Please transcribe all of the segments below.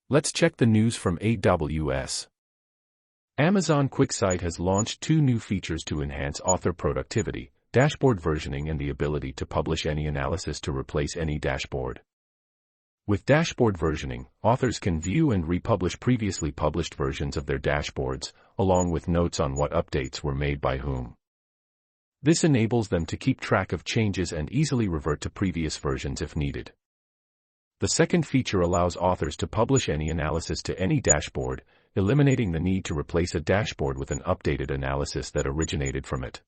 Let's check the news from AWS. Amazon QuickSight has launched 2 new features to enhance author productivity: dashboard versioning and the ability to publish any analysis to replace any dashboard. With dashboard versioning, authors can view and republish previously published versions of their dashboards, along with notes on what updates were made by whom. This enables them to keep track of changes and easily revert to previous versions if needed. The second feature allows authors to publish any analysis to any dashboard, eliminating the need to replace a dashboard with an updated analysis that originated from it.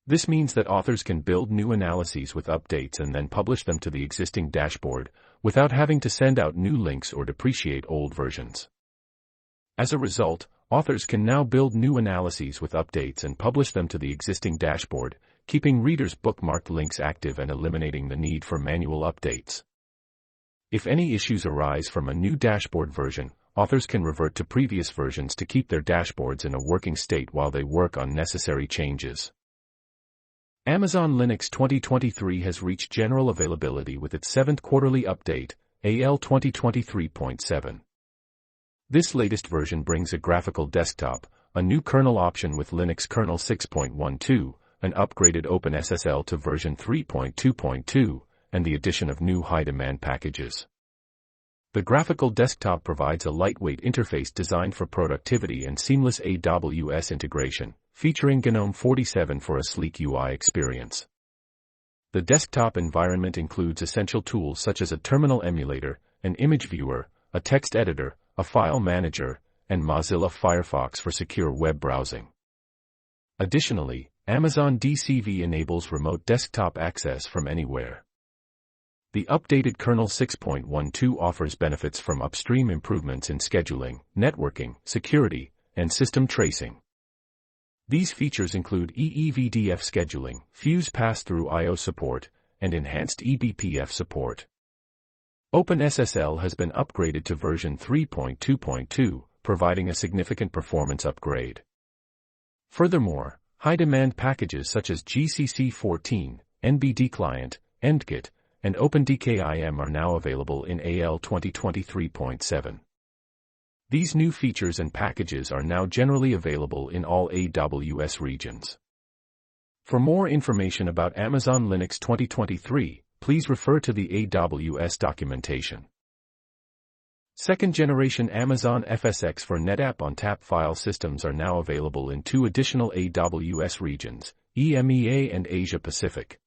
This means that authors can build new analyses with updates and then publish them to the existing dashboard, without having to send out new links or depreciate old versions. As a result, authors can now build new analyses with updates and publish them to the existing dashboard, keeping readers' bookmarked links active and eliminating the need for manual updates. If any issues arise from a new dashboard version, authors can revert to previous versions to keep their dashboards in a working state while they work on necessary changes. Amazon Linux 2023 has reached general availability with its 7th quarterly update, AL 2023.7. This latest version brings a graphical desktop, a new kernel option with Linux kernel 6.12, an upgraded OpenSSL to version 3.2.2, and the addition of new high-demand packages. The graphical desktop provides a lightweight interface designed for productivity and seamless AWS integration, featuring GNOME 47 for a sleek UI experience. The desktop environment includes essential tools such as a terminal emulator, an image viewer, a text editor, a file manager, and Mozilla Firefox for secure web browsing. Additionally, Amazon DCV enables remote desktop access from anywhere. The updated kernel 6.12 offers benefits from upstream improvements in scheduling, networking, security, and system tracing. These features include EEVDF scheduling, Fuse pass-through I/O support, and enhanced eBPF support. OpenSSL has been upgraded to version 3.2.2, providing a significant performance upgrade. Furthermore, high-demand packages such as GCC14, NBD Client, EndKit, and OpenDKIM are now available in AL 2023.7. These new features and packages are now generally available in all AWS regions. For more information about Amazon Linux 2023, please refer to the AWS documentation. Second-generation Amazon FSx for NetApp ONTAP file systems are now available in 2 additional AWS regions, EMEA and Asia Pacific.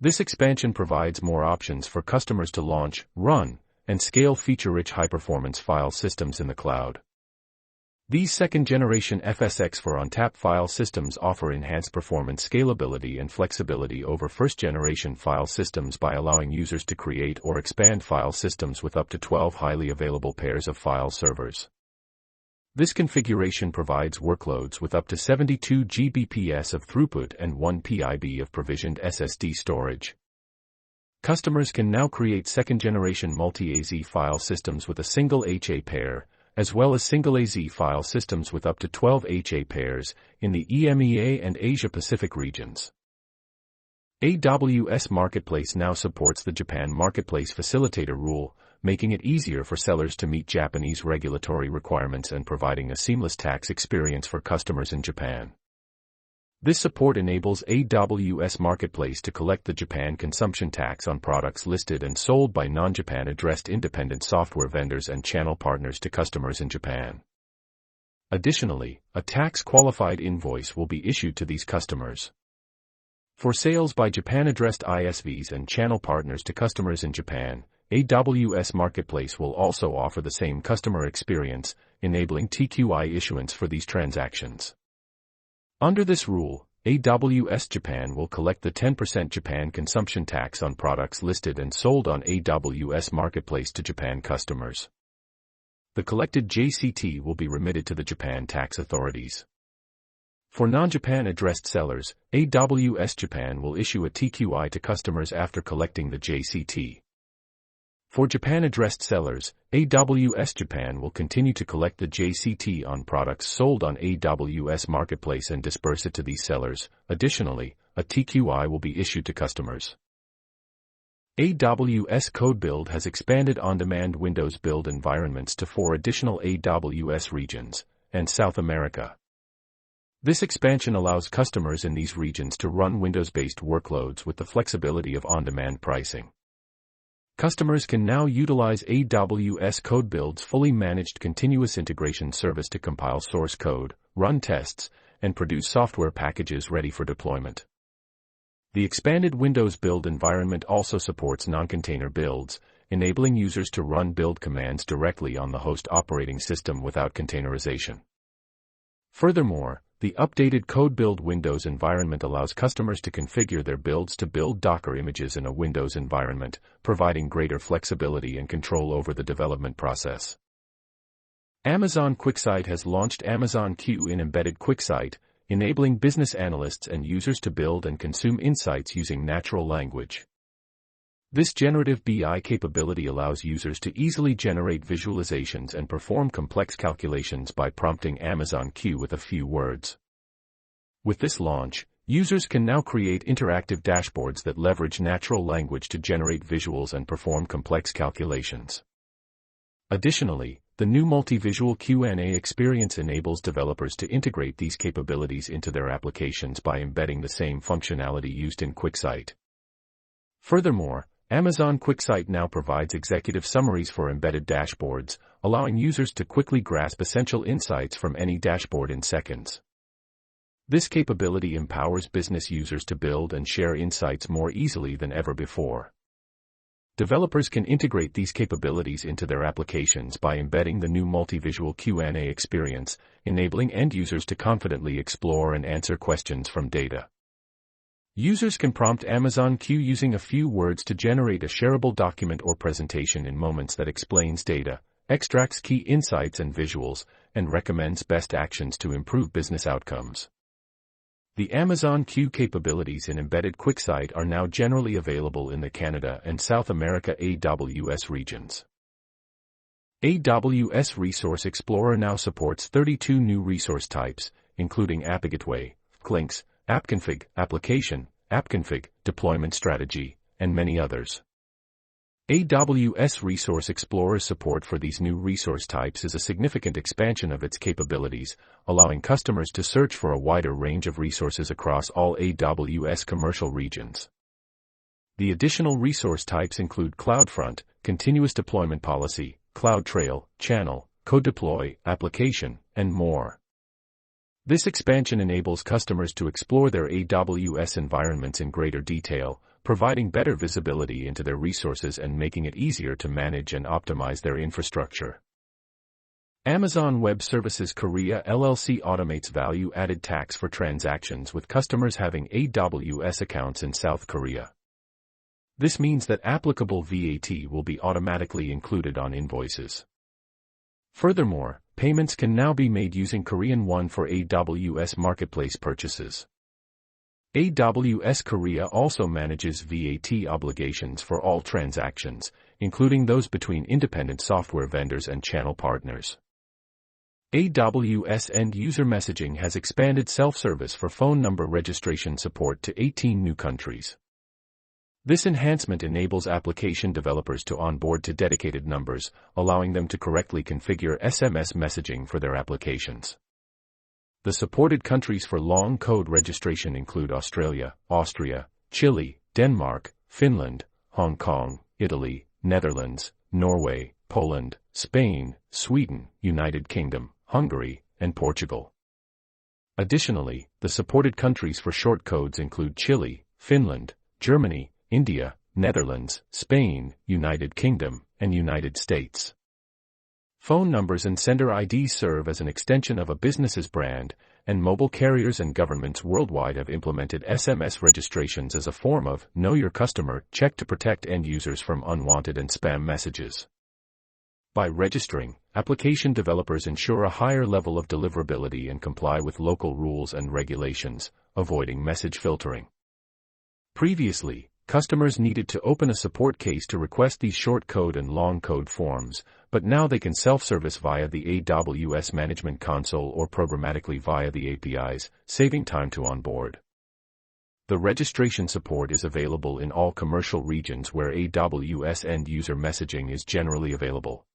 This expansion provides more options for customers to launch, run, and scale feature-rich high-performance file systems in the cloud. These second-generation FSx for ONTAP file systems offer enhanced performance scalability and flexibility over first-generation file systems by allowing users to create or expand file systems with up to 12 highly available pairs of file servers. This configuration provides workloads with up to 72 Gbps of throughput and 1 PIB of provisioned SSD storage. Customers can now create second-generation multi-AZ file systems with a single HA pair, as well as single AZ file systems with up to 12 HA pairs, in the EMEA and Asia Pacific regions. AWS Marketplace now supports the Japan Marketplace Facilitator rule, making it easier for sellers to meet Japanese regulatory requirements and providing a seamless tax experience for customers in Japan. This support enables AWS Marketplace to collect the Japan consumption tax on products listed and sold by non-Japan addressed independent software vendors and channel partners to customers in Japan. Additionally, a tax-qualified invoice will be issued to these customers. For sales by Japan-addressed ISVs and channel partners to customers in Japan, AWS Marketplace will also offer the same customer experience, enabling TQI issuance for these transactions. Under this rule, AWS Japan will collect the 10% Japan consumption tax on products listed and sold on AWS Marketplace to Japan customers. The collected JCT will be remitted to the Japan tax authorities. For non-Japan addressed sellers, AWS Japan will issue a TQI to customers after collecting the JCT. For Japan-addressed sellers, AWS Japan will continue to collect the JCT on products sold on AWS Marketplace and disperse it to these sellers. Additionally, a TQI will be issued to customers. AWS Code Build has expanded on-demand Windows build environments to 4 additional AWS regions and South America. This expansion allows customers in these regions to run Windows-based workloads with the flexibility of on-demand pricing. Customers can now utilize AWS Code Build's fully managed continuous integration service to compile source code, run tests, and produce software packages ready for deployment. The expanded Windows build environment also supports non-container builds, enabling users to run build commands directly on the host operating system without containerization. Furthermore, the updated Code Build Windows environment allows customers to configure their builds to build Docker images in a Windows environment, providing greater flexibility and control over the development process. Amazon QuickSight has launched Amazon Q in embedded QuickSight, enabling business analysts and users to build and consume insights using natural language. This generative BI capability allows users to easily generate visualizations and perform complex calculations by prompting Amazon Q with a few words. With this launch, users can now create interactive dashboards that leverage natural language to generate visuals and perform complex calculations. Additionally, the new multi-visual Q&A experience enables developers to integrate these capabilities into their applications by embedding the same functionality used in QuickSight. Furthermore, Amazon QuickSight now provides executive summaries for embedded dashboards, allowing users to quickly grasp essential insights from any dashboard in seconds. This capability empowers business users to build and share insights more easily than ever before. Developers can integrate these capabilities into their applications by embedding the new multi-visual Q&A experience, enabling end users to confidently explore and answer questions from data. Users can prompt Amazon Q using a few words to generate a shareable document or presentation in moments that explains data, extracts key insights and visuals, and recommends best actions to improve business outcomes. The Amazon Q capabilities in embedded QuickSight are now generally available in the Canada and South America AWS regions. AWS Resource Explorer now supports 32 new resource types, including AppGateway, links, AppConfig, Application, AppConfig, Deployment Strategy, and many others. AWS Resource Explorer's support for these new resource types is a significant expansion of its capabilities, allowing customers to search for a wider range of resources across all AWS commercial regions. The additional resource types include CloudFront, Continuous Deployment Policy, CloudTrail, Channel, CodeDeploy, Application, and more. This expansion enables customers to explore their AWS environments in greater detail, providing better visibility into their resources and making it easier to manage and optimize their infrastructure. Amazon Web Services Korea LLC automates value-added tax for transactions with customers having AWS accounts in South Korea. This means that applicable VAT will be automatically included on invoices. Furthermore, payments can now be made using Korean Won for AWS Marketplace purchases. AWS Korea also manages VAT obligations for all transactions, including those between independent software vendors and channel partners. AWS end-user messaging has expanded self-service for phone number registration support to 18 new countries. This enhancement enables application developers to onboard to dedicated numbers, allowing them to correctly configure SMS messaging for their applications. The supported countries for long code registration include Australia, Austria, Chile, Denmark, Finland, Hong Kong, Italy, Netherlands, Norway, Poland, Spain, Sweden, United Kingdom, Hungary, and Portugal. Additionally, the supported countries for short codes include Chile, Finland, Germany, India, Netherlands, Spain, United Kingdom, and United States. Phone numbers and sender IDs serve as an extension of a business's brand, and mobile carriers and governments worldwide have implemented SMS registrations as a form of Know Your Customer check to protect end users from unwanted and spam messages. By registering, application developers ensure a higher level of deliverability and comply with local rules and regulations, avoiding message filtering. Previously, customers needed to open a support case to request these short code and long code forms, but now they can self-service via the AWS Management Console or programmatically via the APIs, saving time to onboard. The registration support is available in all commercial regions where AWS end-user messaging is generally available.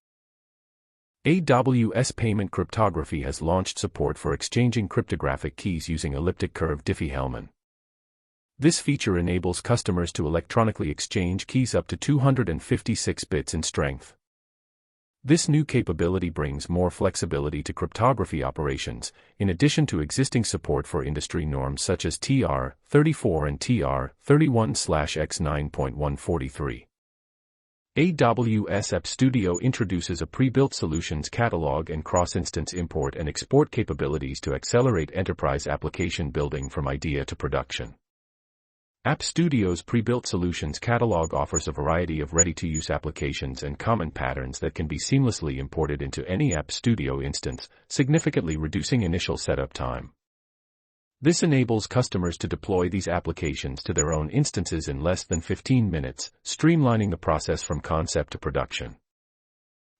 AWS Payment Cryptography has launched support for exchanging cryptographic keys using elliptic curve Diffie-Hellman. This feature enables customers to electronically exchange keys up to 256 bits in strength. This new capability brings more flexibility to cryptography operations, in addition to existing support for industry norms such as TR-34 and TR-31/X9.143. AWS App Studio introduces a pre-built solutions catalog and cross-instance import and export capabilities to accelerate enterprise application building from idea to production. App Studio's pre-built solutions catalog offers a variety of ready-to-use applications and common patterns that can be seamlessly imported into any App Studio instance, significantly reducing initial setup time. This enables customers to deploy these applications to their own instances in less than 15 minutes, streamlining the process from concept to production.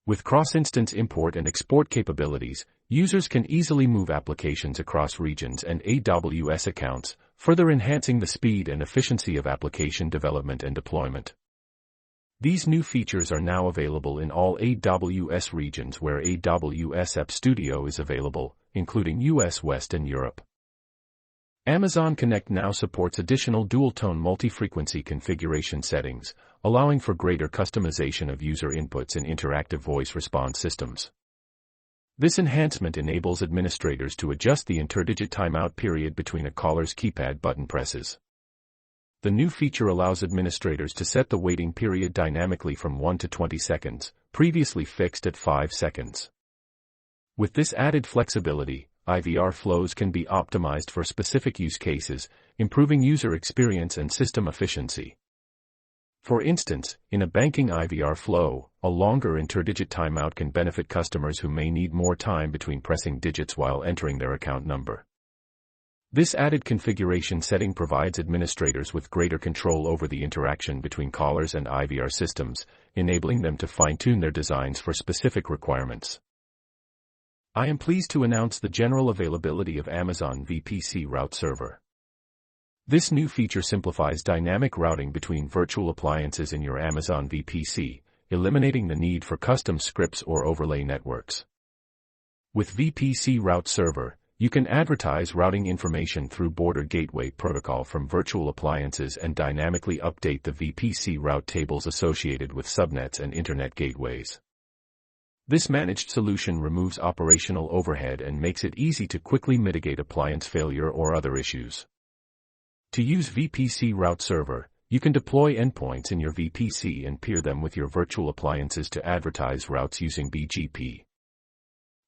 With cross-instance import and export capabilities, users can easily move applications across regions and AWS accounts, further enhancing the speed and efficiency of application development and deployment. These new features are now available in all AWS regions where AWS App Studio is available, including US West and Europe. Amazon Connect now supports additional dual-tone multi-frequency configuration settings, allowing for greater customization of user inputs in interactive voice response systems. This enhancement enables administrators to adjust the interdigit timeout period between a caller's keypad button presses. The new feature allows administrators to set the waiting period dynamically from 1 to 20 seconds, previously fixed at 5 seconds. With this added flexibility, IVR flows can be optimized for specific use cases, improving user experience and system efficiency. For instance, in a banking IVR flow, a longer interdigit timeout can benefit customers who may need more time between pressing digits while entering their account number. This added configuration setting provides administrators with greater control over the interaction between callers and IVR systems, enabling them to fine-tune their designs for specific requirements. I am pleased to announce the general availability of Amazon VPC Route Server. This new feature simplifies dynamic routing between virtual appliances in your Amazon VPC, eliminating the need for custom scripts or overlay networks. With VPC Route Server, you can advertise routing information through Border Gateway Protocol from virtual appliances and dynamically update the VPC route tables associated with subnets and Internet gateways. This managed solution removes operational overhead and makes it easy to quickly mitigate appliance failure or other issues. To use VPC Route Server, you can deploy endpoints in your VPC and peer them with your virtual appliances to advertise routes using BGP.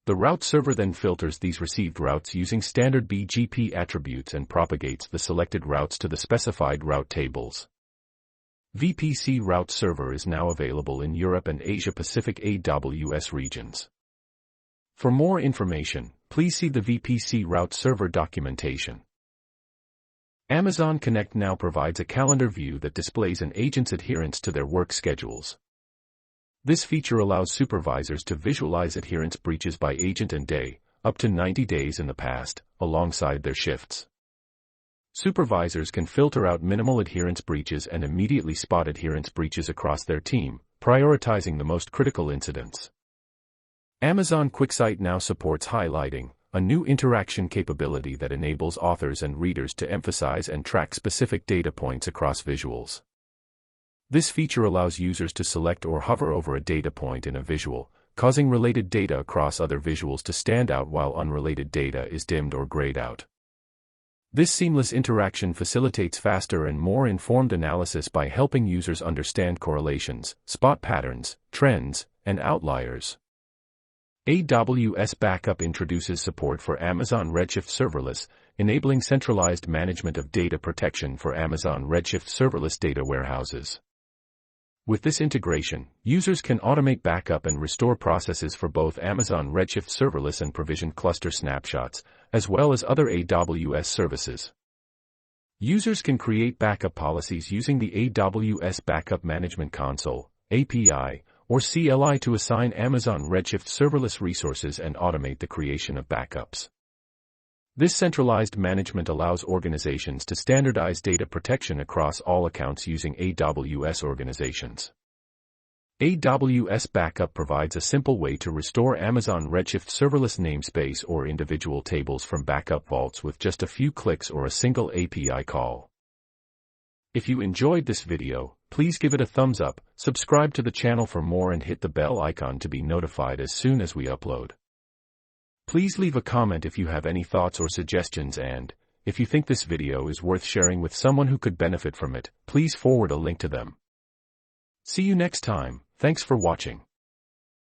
The route server then filters these received routes using standard BGP attributes and propagates the selected routes to the specified route tables. VPC Route Server is now available in Europe and Asia-Pacific AWS regions. For more information, please see the VPC Route Server documentation. Amazon Connect now provides a calendar view that displays an agent's adherence to their work schedules. This feature allows supervisors to visualize adherence breaches by agent and day, up to 90 days in the past, alongside their shifts. Supervisors can filter out minimal adherence breaches and immediately spot adherence breaches across their team, prioritizing the most critical incidents. Amazon QuickSight now supports highlighting, a new interaction capability that enables authors and readers to emphasize and track specific data points across visuals. This feature allows users to select or hover over a data point in a visual, causing related data across other visuals to stand out while unrelated data is dimmed or grayed out. This seamless interaction facilitates faster and more informed analysis by helping users understand correlations, spot patterns, trends, and outliers. AWS Backup introduces support for Amazon Redshift Serverless, enabling centralized management of data protection for Amazon Redshift serverless data warehouses. With this integration, users can automate backup and restore processes for both Amazon Redshift Serverless and provisioned cluster snapshots, as well as other AWS services. Users can create backup policies using the AWS Backup Management Console, API, or CLI to assign Amazon Redshift serverless resources and automate the creation of backups. This centralized management allows organizations to standardize data protection across all accounts using AWS organizations. AWS Backup provides a simple way to restore Amazon Redshift serverless namespace or individual tables from backup vaults with just a few clicks or a single API call. If you enjoyed this video, please give it a thumbs up, subscribe to the channel for more and hit the bell icon to be notified as soon as we upload. Please leave a comment if you have any thoughts or suggestions, and, if you think this video is worth sharing with someone who could benefit from it, please forward a link to them. See you next time. Thanks for watching.